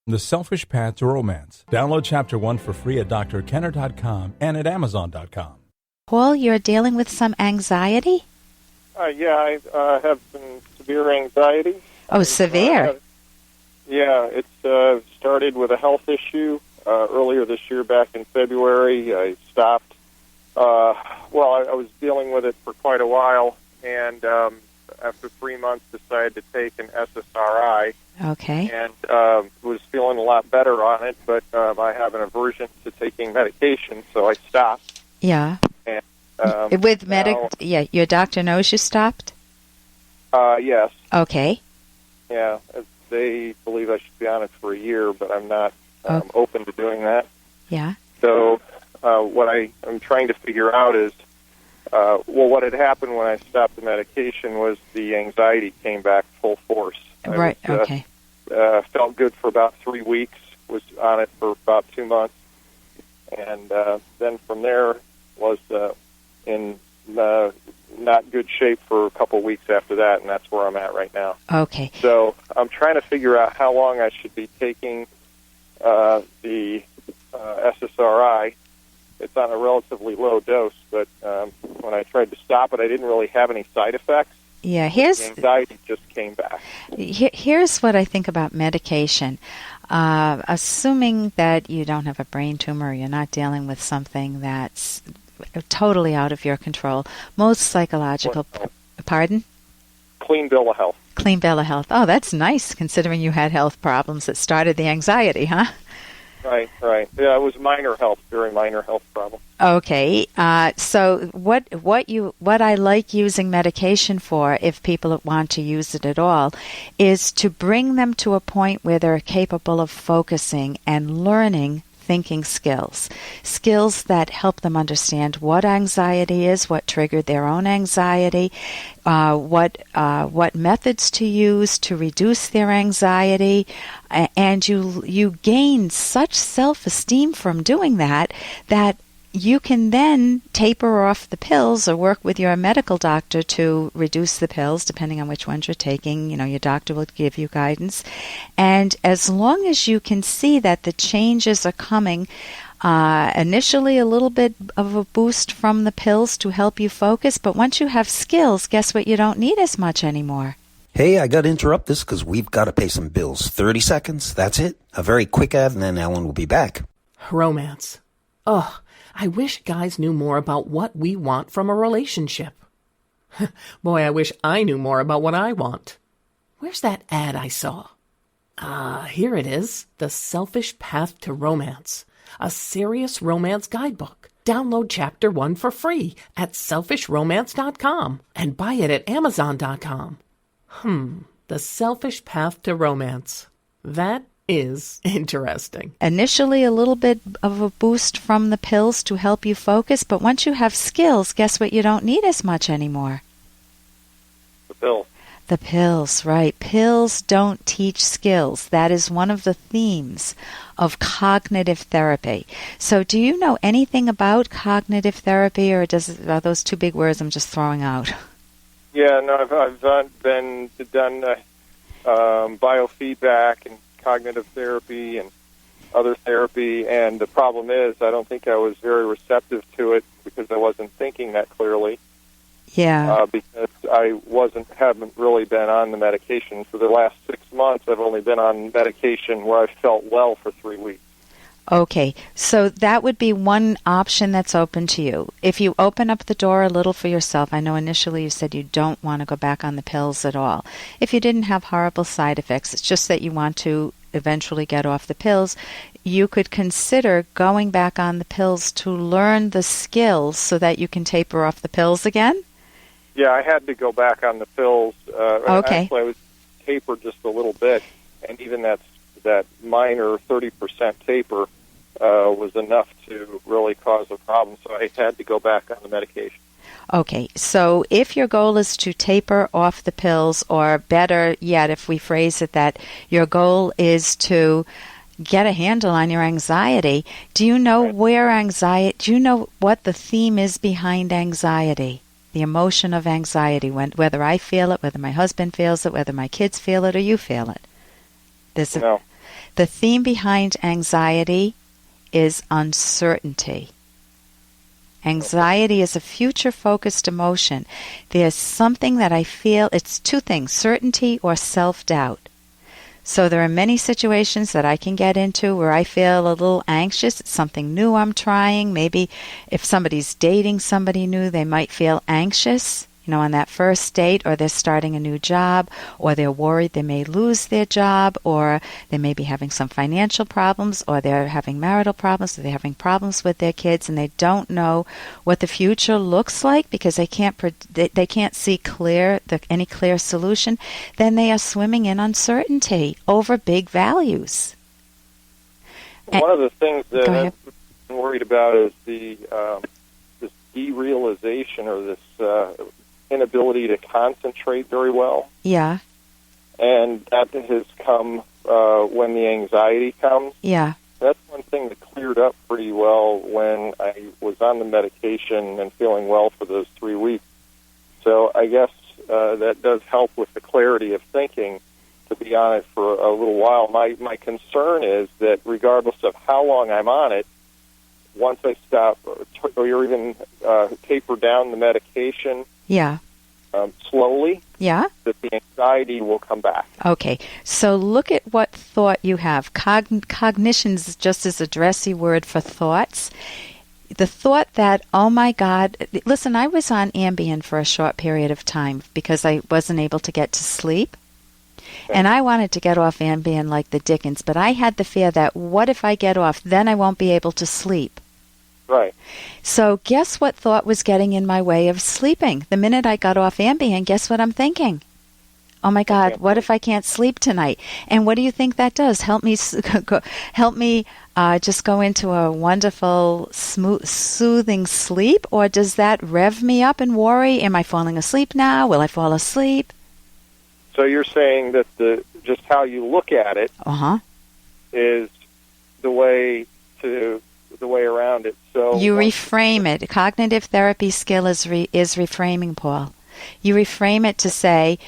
The Selfish Path to Romance. Download Chapter 1 for free at drkenner.com and at amazon.com. Paul, you're dealing with some anxiety? Yeah, I have some severe anxiety. Oh, severe? Yeah, it started with a health issue earlier this year, back in February. I stopped. I was dealing with it for quite a while, and after 3 months decided to take an SSRI. Okay. And was feeling a lot better on it, but I have an aversion to taking medication, so I stopped. Yeah. And, your doctor knows you stopped? Yes. Okay. Yeah, they believe I should be on it for a year, but I'm not open to doing that. Yeah. So what I'm trying to figure out is, what had happened when I stopped the medication was the anxiety came back full force. Right, okay. Felt good for about 3 weeks, was on it for about 2 months, and then from there was in not good shape for a couple of weeks after that, and that's where I'm at right now. Okay. So I'm trying to figure out how long I should be taking the SSRI. It's on a relatively low dose, but when I tried to stop it, I didn't really have any side effects. Yeah, the anxiety just came back. Here's what I think about medication. Assuming that you don't have a brain tumor, you're not dealing with something that's totally out of your control. Most psychological... Pardon? Clean bill of health. Clean bill of health. Oh, that's nice, considering you had health problems that started the anxiety, huh? Right. Yeah, it was very minor health problem. Okay, so what I like using medication for, if people want to use it at all, is to bring them to a point where they're capable of focusing and learning thinking skills that help them understand what anxiety is, what triggered their own anxiety, what methods to use to reduce their anxiety, and you gain such self-esteem from doing that you can then taper off the pills or work with your medical doctor to reduce the pills, depending on which ones you're taking. You know, your doctor will give you guidance. And as long as you can see that the changes are coming, initially a little bit of a boost from the pills to help you focus, but once you have skills, guess what? You don't need as much anymore. Hey, I got to interrupt this because we've got to pay some bills. 30 seconds, that's it. A very quick ad, and then Ellen will be back. Romance. Ugh. I wish guys knew more about what we want from a relationship. Boy, I wish I knew more about what I want. Where's that ad I saw? Here it is. The Selfish Path to Romance. A serious romance guidebook. Download Chapter 1 for free at selfishromance.com and buy it at amazon.com. The Selfish Path to Romance. That is interesting. Initially a little bit of a boost from the pills to help you focus, but once you have skills, guess what? You don't need as much anymore. The pills. The pills, right. Pills don't teach skills. That is one of the themes of cognitive therapy. So do you know anything about cognitive therapy, or are those two big words I'm just throwing out? Yeah, no, I've done biofeedback and cognitive therapy and other therapy, and the problem is I don't think I was very receptive to it because I wasn't thinking that clearly. Yeah. Because I haven't really been on the medication. For the last 6 months, I've only been on medication where I felt well for 3 weeks. Okay, so that would be one option that's open to you. If you open up the door a little for yourself, I know initially you said you don't want to go back on the pills at all. If you didn't have horrible side effects, it's just that you want to eventually get off the pills, you could consider going back on the pills to learn the skills so that you can taper off the pills again? Yeah, I had to go back on the pills. Okay. Actually, I was tapered just a little bit, and even that minor 30% taper was enough to really cause a problem, so I had to go back on the medication. Okay, so if your goal is to taper off the pills, or better yet, if we phrase it that your goal is to get a handle on your anxiety, do you know do you know what the theme is behind anxiety? The emotion of anxiety, whether I feel it, whether my husband feels it, whether my kids feel it, or you feel it. No. The theme behind anxiety is uncertainty. Anxiety is a future-focused emotion. There's something that I feel, it's two things, certainty or self-doubt. So there are many situations that I can get into where I feel a little anxious. It's something new I'm trying. Maybe if somebody's dating somebody new, they might feel anxious, on that first date, or they're starting a new job, or they're worried they may lose their job, or they may be having some financial problems, or they're having marital problems, or they're having problems with their kids, and they don't know what the future looks like because they can't see any clear solution. Then they are swimming in uncertainty over big values. One of the things that I've been worried about is this derealization, or this inability to concentrate very well. Yeah. And that has come when the anxiety comes. Yeah. That's one thing that cleared up pretty well when I was on the medication and feeling well for those 3 weeks. So I guess that does help with the clarity of thinking to be on it for a little while. My concern is that regardless of how long I'm on it, once I stop or even taper down the medication, slowly, that the anxiety will come back. Okay, so look at what thought you have. Cognition is just as a dressy word for thoughts. The thought that, oh my God, listen, I was on Ambien for a short period of time because I wasn't able to get to sleep. And I wanted to get off Ambien like the Dickens, but I had the fear that what if I get off, then I won't be able to sleep. Right. So guess what thought was getting in my way of sleeping? The minute I got off Ambien, guess what I'm thinking? Oh my God, what if I can't sleep tonight? And what do you think that does? Help me just go into a wonderful, smooth, soothing sleep? Or does that rev me up and worry? Am I falling asleep now? Will I fall asleep? So you're saying that just how you look at it is the way around it. So you reframe it. Cognitive therapy skill is reframing, Paul. You reframe it to say,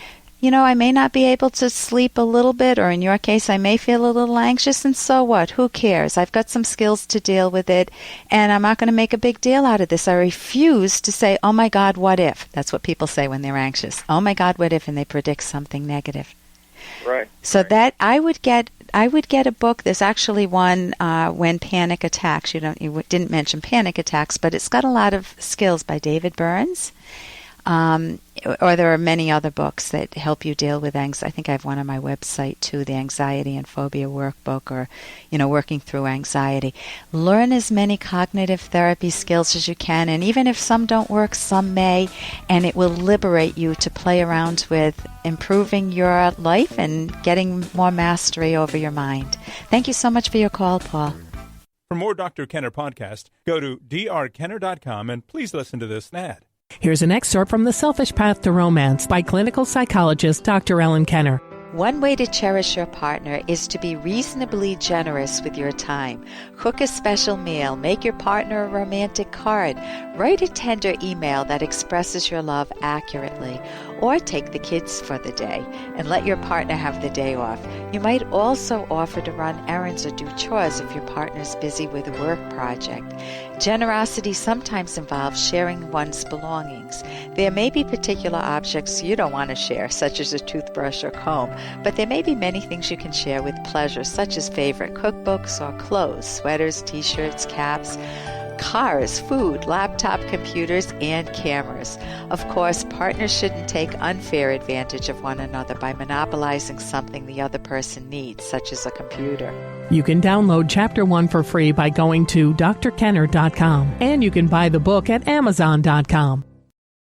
I may not be able to sleep a little bit, or in your case, I may feel a little anxious, and so what? Who cares? I've got some skills to deal with it, and I'm not going to make a big deal out of this. I refuse to say, oh my God, what if? That's what people say when they're anxious. Oh my God, what if? And they predict something negative. Right. So that I would get a book. There's actually one, When Panic Attacks. You didn't mention panic attacks, but it's got a lot of skills by David Burns. Or there are many other books that help you deal with anxiety. I think I have one on my website too, the Anxiety and Phobia Workbook, or working through anxiety. Learn as many cognitive therapy skills as you can, and even if some don't work, some may, and it will liberate you to play around with improving your life and getting more mastery over your mind. Thank you so much for your call, Paul. For more Dr. Kenner podcast, go to drkenner.com and please listen to this ad. Here's an excerpt from The Selfish Path to Romance by clinical psychologist Dr. Ellen Kenner. One way to cherish your partner is to be reasonably generous with your time. Cook a special meal, make your partner a romantic card, write a tender email that expresses your love accurately, or take the kids for the day and let your partner have the day off. You might also offer to run errands or do chores if your partner's busy with a work project. Generosity sometimes involves sharing one's belongings. There may be particular objects you don't want to share, such as a toothbrush or comb, but there may be many things you can share with pleasure, such as favorite cookbooks or clothes, sweaters, t-shirts, caps, cars, food, laptop computers, and cameras. Of course, partners shouldn't take unfair advantage of one another by monopolizing something the other person needs, such as a computer. You can download Chapter 1 for free by going to drkenner.com, and you can buy the book at amazon.com.